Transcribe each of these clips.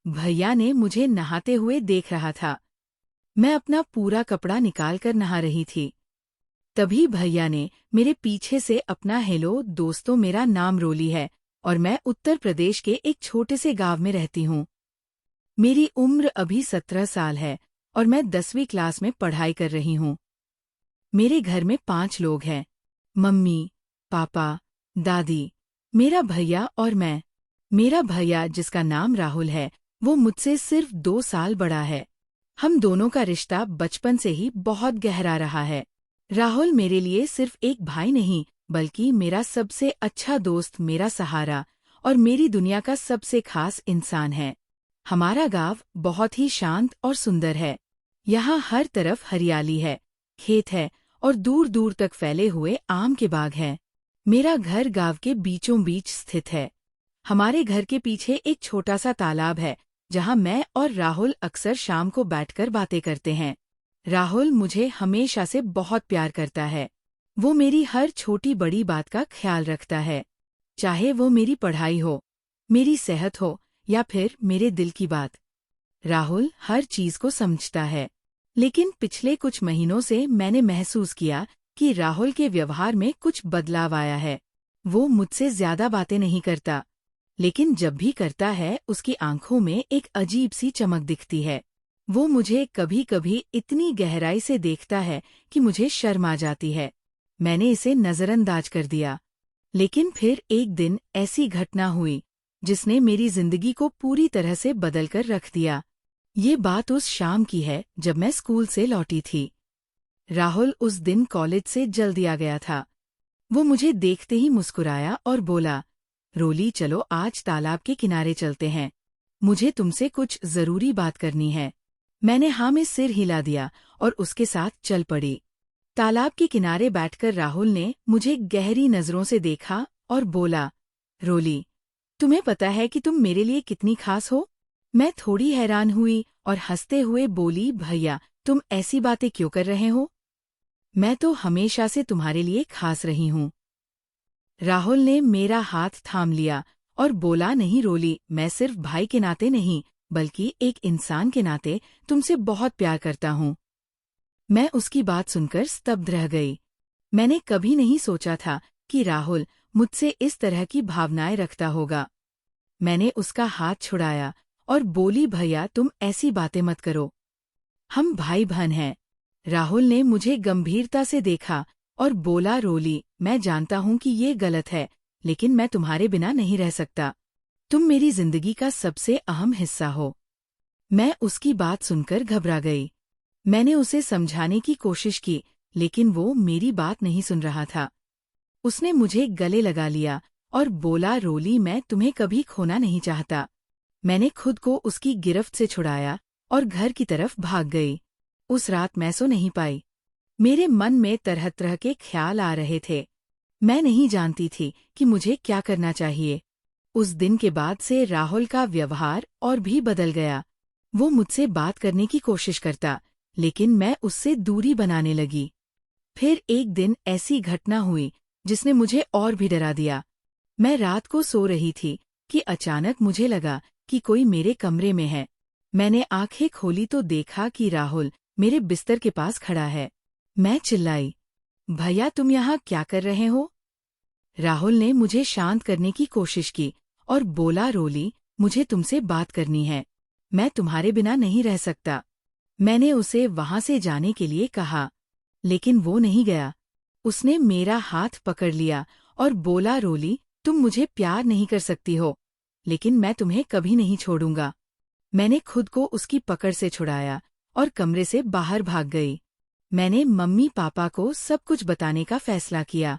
भैया ने मुझे नहाते हुए देख रहा था। मैं अपना पूरा कपड़ा निकालकर नहा रही थी। तभी भैया ने मेरे पीछे से अपना हेलो दोस्तों, मेरा नाम रोली है और मैं उत्तर प्रदेश के एक छोटे से गांव में रहती हूँ। मेरी उम्र अभी 17 साल है और मैं 10वीं क्लास में पढ़ाई कर रही हूँ। मेरे घर में 5 लोग हैं। मम्मी, पापा, दादी, मेरा भैया और मैं। मेरा भैया, जिसका नाम राहुल है, वो मुझसे सिर्फ 2 साल बड़ा है। हम दोनों का रिश्ता बचपन से ही बहुत गहरा रहा है। राहुल मेरे लिए सिर्फ एक भाई नहीं, बल्कि मेरा सबसे अच्छा दोस्त, मेरा सहारा और मेरी दुनिया का सबसे खास इंसान है। हमारा गांव बहुत ही शांत और सुंदर है। यहाँ हर तरफ हरियाली है, खेत है और दूर दूर तक फैले हुए आम के बाग हैं। मेरा घर गांव के बीचों बीच स्थित है। हमारे घर के पीछे एक छोटा सा तालाब है, जहाँ मैं और राहुल अक्सर शाम को बैठकर बातें करते हैं। राहुल मुझे हमेशा से बहुत प्यार करता है। वो मेरी हर छोटी बड़ी बात का ख्याल रखता है, चाहे वो मेरी पढ़ाई हो, मेरी सेहत हो या फिर मेरे दिल की बात। राहुल हर चीज को समझता है। लेकिन पिछले कुछ महीनों से मैंने महसूस किया कि राहुल के व्यवहार में कुछ बदलाव आया है। वो मुझसे ज्यादा बातें नहीं करता, लेकिन जब भी करता है उसकी आंखों में एक अजीब सी चमक दिखती है। वो मुझे कभी कभी इतनी गहराई से देखता है कि मुझे शर्म आ जाती है। मैंने इसे नजरअंदाज कर दिया, लेकिन फिर एक दिन ऐसी घटना हुई जिसने मेरी जिंदगी को पूरी तरह से बदलकर रख दिया। ये बात उस शाम की है जब मैं स्कूल से लौटी थी। राहुल उस दिन कॉलेज से जल्दी आ गया था। वो मुझे देखते ही मुस्कुराया और बोला, रोली, चलो आज तालाब के किनारे चलते हैं। मुझे तुमसे कुछ जरूरी बात करनी है। मैंने हाँ में सिर हिला दिया और उसके साथ चल पड़ी। तालाब के किनारे बैठकर राहुल ने मुझे गहरी नजरों से देखा और बोला, रोली, तुम्हें पता है कि तुम मेरे लिए कितनी खास हो? मैं थोड़ी हैरान हुई और हंसते हुए बोली, भैया, तुम ऐसी बातें क्यों कर रहे हो? मैं तो हमेशा से तुम्हारे लिए खास रही हूँ। राहुल ने मेरा हाथ थाम लिया और बोला, नहीं रोली, मैं सिर्फ भाई के नाते नहीं, बल्कि एक इंसान के नाते तुमसे बहुत प्यार करता हूँ। मैं उसकी बात सुनकर स्तब्ध रह गई। मैंने कभी नहीं सोचा था कि राहुल मुझसे इस तरह की भावनाएं रखता होगा। मैंने उसका हाथ छुड़ाया और बोली, भैया, तुम ऐसी बातें मत करो। हम भाई बहन हैं। राहुल ने मुझे गंभीरता से देखा और बोला, रोली, मैं जानता हूं कि ये गलत है, लेकिन मैं तुम्हारे बिना नहीं रह सकता। तुम मेरी जिंदगी का सबसे अहम हिस्सा हो। मैं उसकी बात सुनकर घबरा गई। मैंने उसे समझाने की कोशिश की, लेकिन वो मेरी बात नहीं सुन रहा था। उसने मुझे गले लगा लिया और बोला, रोली, मैं तुम्हें कभी खोना नहीं चाहता। मैंने खुद को उसकी गिरफ्त से छुड़ाया और घर की तरफ भाग गई। उस रात मैं सो नहीं पाई। मेरे मन में तरह तरह के ख्याल आ रहे थे। मैं नहीं जानती थी कि मुझे क्या करना चाहिए। उस दिन के बाद से राहुल का व्यवहार और भी बदल गया। वो मुझसे बात करने की कोशिश करता, लेकिन मैं उससे दूरी बनाने लगी। फिर एक दिन ऐसी घटना हुई जिसने मुझे और भी डरा दिया। मैं रात को सो रही थी कि अचानक मुझे लगा कि कोई मेरे कमरे में है। मैंने आंखें खोली तो देखा कि राहुल मेरे बिस्तर के पास खड़ा है। मैं चिल्लाई, भैया, तुम यहाँ क्या कर रहे हो? राहुल ने मुझे शांत करने की कोशिश की और बोला, रोली, मुझे तुमसे बात करनी है। मैं तुम्हारे बिना नहीं रह सकता। मैंने उसे वहां से जाने के लिए कहा, लेकिन वो नहीं गया। उसने मेरा हाथ पकड़ लिया और बोला, रोली, तुम मुझे प्यार नहीं कर सकती हो, लेकिन मैं तुम्हें कभी नहीं छोड़ूंगा। मैंने खुद को उसकी पकड़ से छुड़ाया और कमरे से बाहर भाग गई। मैंने मम्मी पापा को सब कुछ बताने का फैसला किया,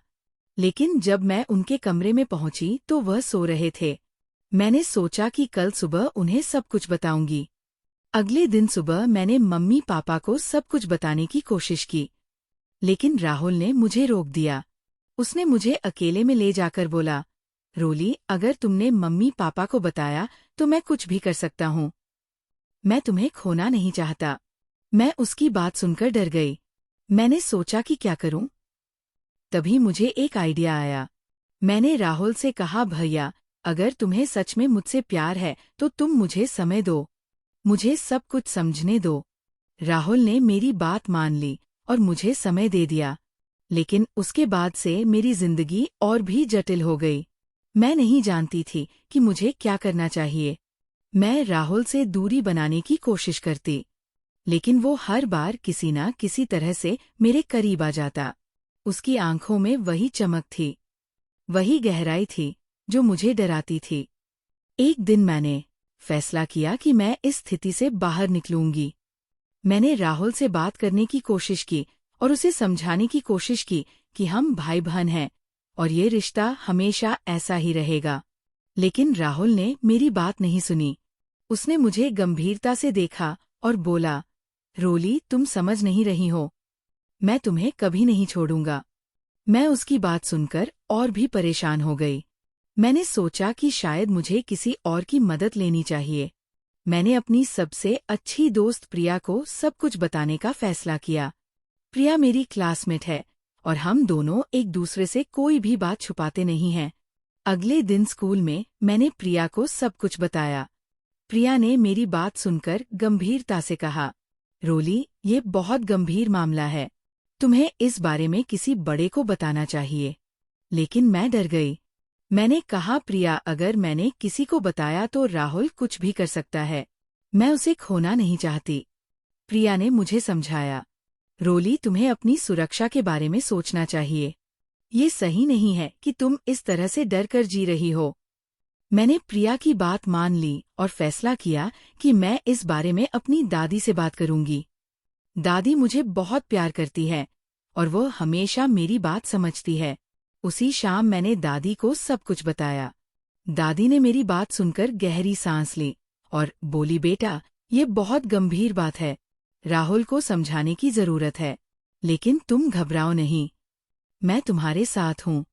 लेकिन जब मैं उनके कमरे में पहुंची तो वह सो रहे थे। मैंने सोचा कि कल सुबह उन्हें सब कुछ बताऊंगी। अगले दिन सुबह मैंने मम्मी पापा को सब कुछ बताने की कोशिश की, लेकिन राहुल ने मुझे रोक दिया। उसने मुझे अकेले में ले जाकर बोला, रोली, अगर तुमने मम्मी पापा को बताया तो मैं कुछ भी कर सकता हूँ। मैं तुम्हें खोना नहीं चाहता। मैं उसकी बात सुनकर डर गई। मैंने सोचा कि क्या करूं? तभी मुझे एक आइडिया आया। मैंने राहुल से कहा, भैया, अगर तुम्हें सच में मुझसे प्यार है तो तुम मुझे समय दो, मुझे सब कुछ समझने दो। राहुल ने मेरी बात मान ली और मुझे समय दे दिया, लेकिन उसके बाद से मेरी जिंदगी और भी जटिल हो गई। मैं नहीं जानती थी कि मुझे क्या करना चाहिए। मैं राहुल से दूरी बनाने की कोशिश करती, लेकिन वो हर बार किसी न किसी तरह से मेरे करीब आ जाता। उसकी आंखों में वही चमक थी, वही गहराई थी जो मुझे डराती थी। एक दिन मैंने फैसला किया कि मैं इस स्थिति से बाहर निकलूंगी। मैंने राहुल से बात करने की कोशिश की और उसे समझाने की कोशिश की कि हम भाई बहन हैं और ये रिश्ता हमेशा ऐसा ही रहेगा। लेकिन राहुल ने मेरी बात नहीं सुनी। उसने मुझे गंभीरता से देखा और बोला, रोली, तुम समझ नहीं रही हो, मैं तुम्हें कभी नहीं छोड़ूंगा। मैं उसकी बात सुनकर और भी परेशान हो गई। मैंने सोचा कि शायद मुझे किसी और की मदद लेनी चाहिए। मैंने अपनी सबसे अच्छी दोस्त प्रिया को सब कुछ बताने का फैसला किया। प्रिया मेरी क्लासमेट है और हम दोनों एक दूसरे से कोई भी बात छुपाते नहीं हैं। अगले दिन स्कूल में मैंने प्रिया को सब कुछ बताया। प्रिया ने मेरी बात सुनकर गंभीरता से कहा, रोली, ये बहुत गंभीर मामला है, तुम्हें इस बारे में किसी बड़े को बताना चाहिए। लेकिन मैं डर गई। मैंने कहा, प्रिया, अगर मैंने किसी को बताया तो राहुल कुछ भी कर सकता है, मैं उसे खोना नहीं चाहती। प्रिया ने मुझे समझाया, रोली, तुम्हें अपनी सुरक्षा के बारे में सोचना चाहिए। ये सही नहीं है कि तुम इस तरह से डर कर जी रही हो। मैंने प्रिया की बात मान ली और फैसला किया कि मैं इस बारे में अपनी दादी से बात करूंगी। दादी मुझे बहुत प्यार करती है और वो हमेशा मेरी बात समझती है। उसी शाम मैंने दादी को सब कुछ बताया। दादी ने मेरी बात सुनकर गहरी सांस ली और बोली, बेटा, ये बहुत गंभीर बात है, राहुल को समझाने की जरूरत है, लेकिन तुम घबराओ नहीं, मैं तुम्हारे साथ हूँ।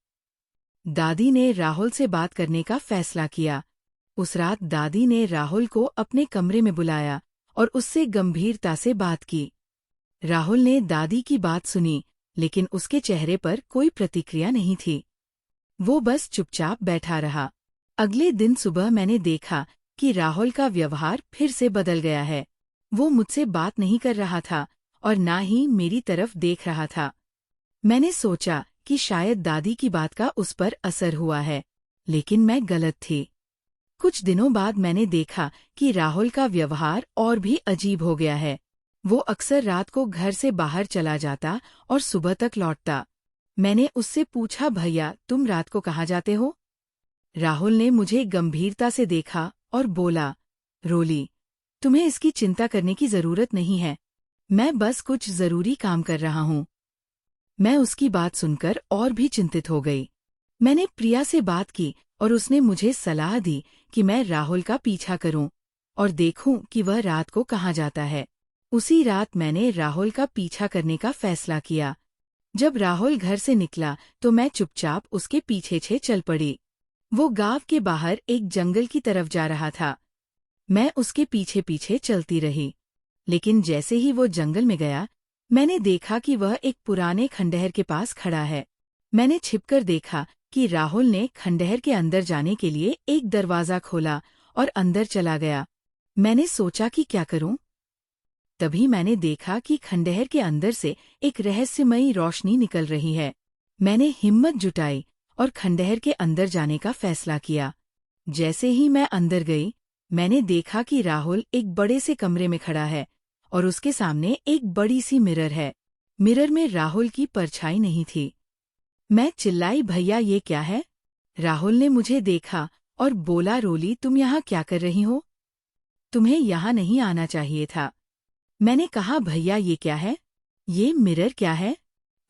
दादी ने राहुल से बात करने का फैसला किया। उस रात दादी ने राहुल को अपने कमरे में बुलाया और उससे गंभीरता से बात की। राहुल ने दादी की बात सुनी, लेकिन उसके चेहरे पर कोई प्रतिक्रिया नहीं थी। वो बस चुपचाप बैठा रहा। अगले दिन सुबह मैंने देखा कि राहुल का व्यवहार फिर से बदल गया है। वो मुझसे बात नहीं कर रहा था और ना ही मेरी तरफ देख रहा था। मैंने सोचा कि शायद दादी की बात का उस पर असर हुआ है, लेकिन मैं गलत थी। कुछ दिनों बाद मैंने देखा कि राहुल का व्यवहार और भी अजीब हो गया है। वो अक्सर रात को घर से बाहर चला जाता और सुबह तक लौटता। मैंने उससे पूछा, भैया, तुम रात को कहाँ जाते हो? राहुल ने मुझे गंभीरता से देखा और बोला, रोली, तुम्हें इसकी चिंता करने की जरूरत नहीं है, मैं बस कुछ जरूरी काम कर रहा हूँ। मैं उसकी बात सुनकर और भी चिंतित हो गई। मैंने प्रिया से बात की और उसने मुझे सलाह दी कि मैं राहुल का पीछा करूं और देखूं कि वह रात को कहाँ जाता है। उसी रात मैंने राहुल का पीछा करने का फैसला किया। जब राहुल घर से निकला तो मैं चुपचाप उसके पीछे चल पड़ी। वो गांव के बाहर एक जंगल की तरफ जा रहा था। मैं उसके पीछे पीछे चलती रही, लेकिन जैसे ही वो जंगल में गया, मैंने देखा कि वह एक पुराने खंडहर के पास खड़ा है। मैंने छिपकर देखा कि राहुल ने खंडहर के अंदर जाने के लिए एक दरवाजा खोला और अंदर चला गया। मैंने सोचा कि क्या करूं? तभी मैंने देखा कि खंडहर के अंदर से एक रहस्यमयी रोशनी निकल रही है। मैंने हिम्मत जुटाई और खंडहर के अंदर जाने का फैसला किया। जैसे ही मैं अंदर गई, मैंने देखा कि राहुल एक बड़े से कमरे में खड़ा है और उसके सामने एक बड़ी सी मिरर है। मिरर में राहुल की परछाई नहीं थी। मैं चिल्लाई, भैया, ये क्या है? राहुल ने मुझे देखा और बोला, रोली, तुम यहाँ क्या कर रही हो? तुम्हें यहाँ नहीं आना चाहिए था। मैंने कहा, भैया, ये क्या है? ये मिरर क्या है?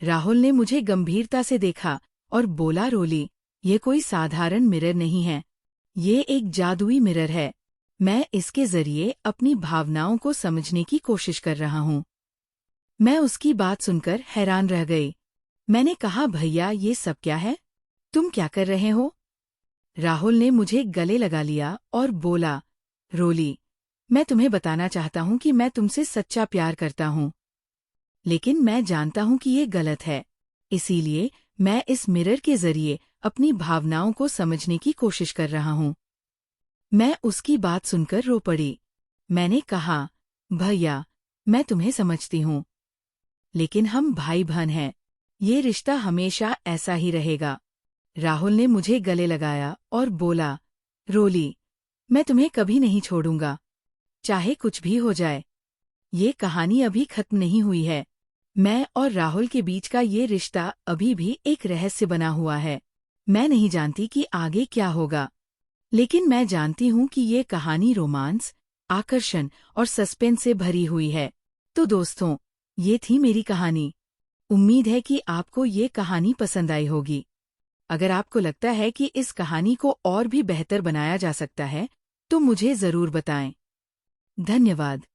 राहुल ने मुझे गंभीरता से देखा और बोला, रोली, ये कोई साधारण मिरर नहीं है, ये एक जादुई मिरर है। मैं इसके जरिए अपनी भावनाओं को समझने की कोशिश कर रहा हूँ। मैं उसकी बात सुनकर हैरान रह गई। मैंने कहा, भैया, ये सब क्या है? तुम क्या कर रहे हो? राहुल ने मुझे गले लगा लिया और बोला, रोली, मैं तुम्हें बताना चाहता हूँ कि मैं तुमसे सच्चा प्यार करता हूँ, लेकिन मैं जानता हूँ कि ये गलत है। इसीलिए मैं इस मिरर के जरिए अपनी भावनाओं को समझने की कोशिश कर रहा हूँ। मैं उसकी बात सुनकर रो पड़ी। मैंने कहा, भैया, मैं तुम्हें समझती हूँ, लेकिन हम भाई बहन हैं। ये रिश्ता हमेशा ऐसा ही रहेगा। राहुल ने मुझे गले लगाया और बोला, रोली, मैं तुम्हें कभी नहीं छोड़ूंगा, चाहे कुछ भी हो जाए। ये कहानी अभी खत्म नहीं हुई है। मैं और राहुल के बीच का ये रिश्ता अभी भी एक रहस्य बना हुआ है। मैं नहीं जानती कि आगे क्या होगा, लेकिन मैं जानती हूँ कि ये कहानी रोमांस, आकर्षण और सस्पेंस से भरी हुई है। तो दोस्तों, ये थी मेरी कहानी। उम्मीद है कि आपको ये कहानी पसंद आई होगी। अगर आपको लगता है कि इस कहानी को और भी बेहतर बनाया जा सकता है, तो मुझे ज़रूर बताएं। धन्यवाद।